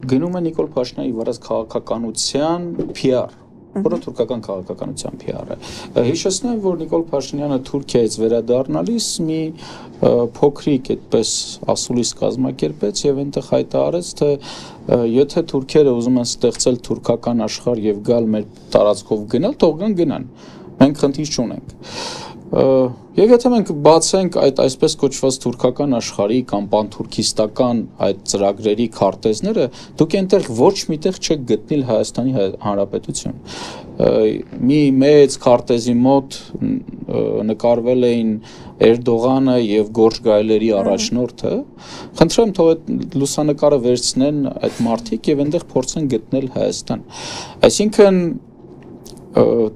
գնում է Նիկոլ Փաշինյանի վարած քաղաքականության PR, որը թուրքական քաղաքականության PR է։ Հիշեցնեմ, որ Նիկոլ Փաշինյանը Թուրքիայից վերադառնալիս մի փոքրիկ այդպես ասուլիս կազմակերպեց եւ այնտեղ հայտարարեց, թե եթե թուրքերը ուզում են ստեղծել թուրքական աշխարհ եւ գալ մեր տարածքով գնալ, թող գնան։ Մենք խնդիր չունենք։ Եվ եթե մենք բացենք այդ այսպես կոչված թուրքական աշխարհի կամ պանթուրքիստական այդ ծրագրերի քարտեզները, դուք այնտեղ ոչ միտեղ չեք գտնել Հայաստանի Հանրապետություն։ Մի մեծ քարտեզի մոտ նկարվել էին Էրդողանը եւ Գորժ Գայլերի առաջնորդը։ Խնդրեմ թող այդ լուսանկարը վերցնեն այդ մարդիկ եւ այնտեղ փորձեն գտնել Հայաստան։ Այսինքն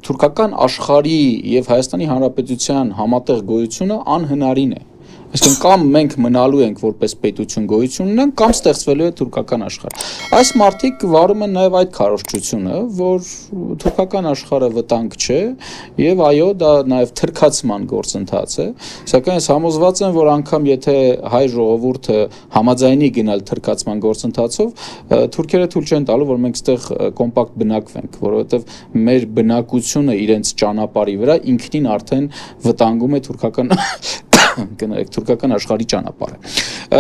թուրքական աշխարհի եւ Հայաստանի Հանրապետության համատեղ գոյությունը անհնարին է։ Այսինքն կամ մենք մնալու ենք որպես պետություն գոյություն ունենք, կամ ստեղծվելու է թուրքական աշխարհ։ Այս մարդիկ վարում են նաեւ այդ քարոզչությունը, որ թուրքական աշխարհը վտանգ չէ եւ այո, դա նաեւ թրքացման գործընթաց է, սակայն ես համոզված եմ, որ անգամ եթե հայ ժողովուրդը համաձայնի գնալ թրքացման գործընթացով, թուրքերը թույլ չեն տալու, որ մենք այդտեղ կոմպակտ բնակվենք, որովհետեւ մեր բնակությունը իրենց ճանապարհի վրա ինքնին արդեն վտանգում է թուրքական աշխարհի ճանապարհը։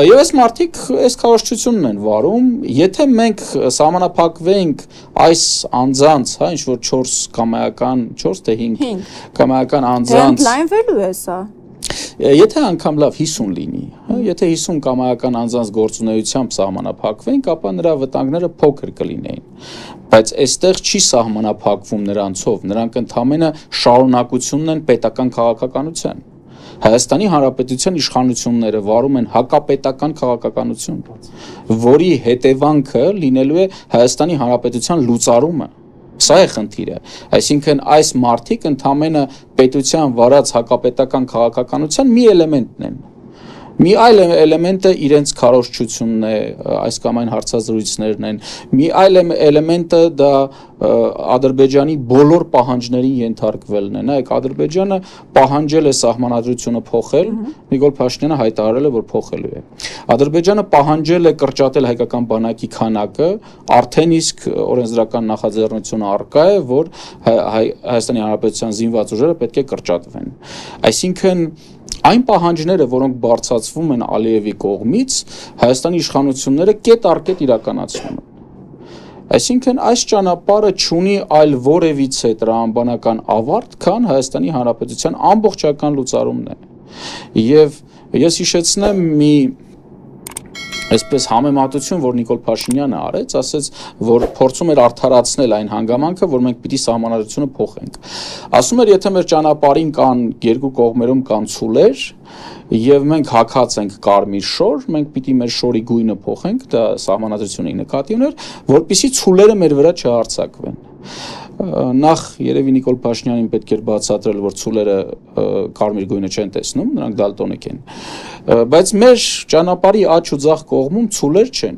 Եվ այս մարդիկ այս քարոզչությունն են վարում, եթե մենք սահմանափակվենք այս անձանց, հա, ինչ որ 4 կամայական, 4 թե 5 կամայական անձանց, լայնվելու է սա։ Եթե անգամ լավ 50 լինի, հա, եթե 50 կամայական անձանց գործունեությամբ սահմանափակվենք, ապա նրա վտանգները փոքր կլինեին։ Բայց այստեղ չի սահմանափակվում նրանցով, նրանք ընդհանրապես շարունակությունն են պետական քաղաքականության։ Հայաստանի Հանրապետության իշխանությունները վարում են հակապետական քաղաքականություն, որի հետևանքը լինելու է Հայաստանի Հանրապետության լուծարումը։ Սա է խնդիրը։ Այսինքն այս մարդիկ ընդհանրապես պետության վարած հակապետական քաղաքականության մի էլեմենտն են։ Մի այլ էլեմենտը իրենց քարոզչությունն է, այս կամ այն հարցազրույցներն են։ Մի այլ էլեմենտը դա Ադրբեջանի բոլոր պահանջներին ենթարկվելն է։ Նայեք, Ադրբեջանը պահանջել է սահմանադրությունը փոխել, Նիկոլ Փաշինյանը հայտարարել է, որ փոխելու է։ Ադրբեջանը պահանջել է կրճատել հայկական բանակի քանակը, արդեն իսկ օրենսդրական նախաձեռնությունը առկա է, որ Հայաստանի Հանրապետության զինված ուժերը պետք է կրճատվեն։ Այսինքն այն պահանջները, որոնք բարձրացվում են Ալիևի կողմից, Հայաստանի իշխանությունները կետ առ կետ իրականացնում են։ Այսինքն այս ճանապարհը չունի այլ որևիցե տրամաբանական ավարտ, քան Հայաստանի Հանրապետության ամբողջական լուծարումն է։ Եվ ես հիշեցնեմ մի այսպես համեմատություն, որ Նիկոլ Փաշինյանը արեց, ասեց, որ փորձում էր արդարացնել այն հանգամանքը, որ մենք պիտի սահմանադրությունը փոխենք։ Ասում էր, եթե մեր ճանապարհին կան երկու կողմերում կան ցուլեր, եւ մենք հակած ենք կարմիր շոր, մենք պիտի մեր շորի գույնը փոխենք, դա սահմանադրությունի նկատի ուներ, որպեսզի ցուլերը մեր վրա չհարձակվեն։ Նախ երևի Նիկոլ Փաշինյանին պետք էր բացատրել, որ ցուլերը կարմիր գույնը չեն տեսնում, նրանք դալտոնիկ են։ Բայց մեր ճանապարհի աջ ու ձախ կողմում ցուլեր չեն։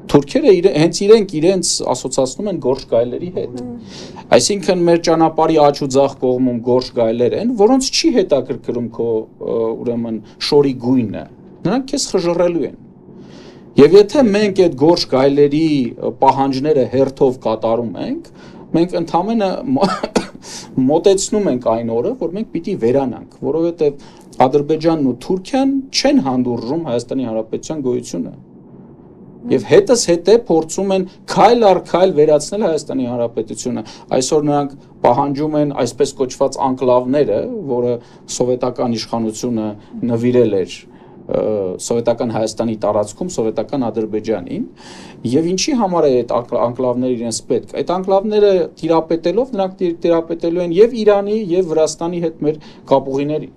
Թուրքերը հենց իրենց ասոցացնում են Գորժ Գայլերի հետ։ Այսինքն մեր ճանապարհի աջ ու ձախ կողմում Գորժ Գայլեր են, որոնց չի հետաքրքրում քո ուրեմն շորի գույնը։ Նրանք քեզ խժռելու են։ Եվ եթե մենք այդ Գորժ Գայլերի պահանջները հերթով կատարում ենք, մենք ընդհանրապես մոտեցնում ենք այն օրը, որ մենք պիտի վերանանք, որովհետև Ադրբեջանն ու Թուրքիան չեն հանդուրժում Հայաստանի Հանրապետության գոյությունը։ Եվ հետս հետե փորձում են քայլ առ քայլ վերացնել Հայաստանի Հանրապետությունը։ Այսօր նրանք պահանջում են այսպես կոչված անկլավները, որը սովետական իշխանությունը նվիրել էր սովետական Հայաստանի տարածքում սովետական Ադրբեջանին, եւ ինչի համար է այդ անկլավները իրենց պետք։ Այդ անկլավները տիրապետելով նրանք տիրապետելու են եւ Իրանի եւ Վրաստանի հետ մեր կապուղիների։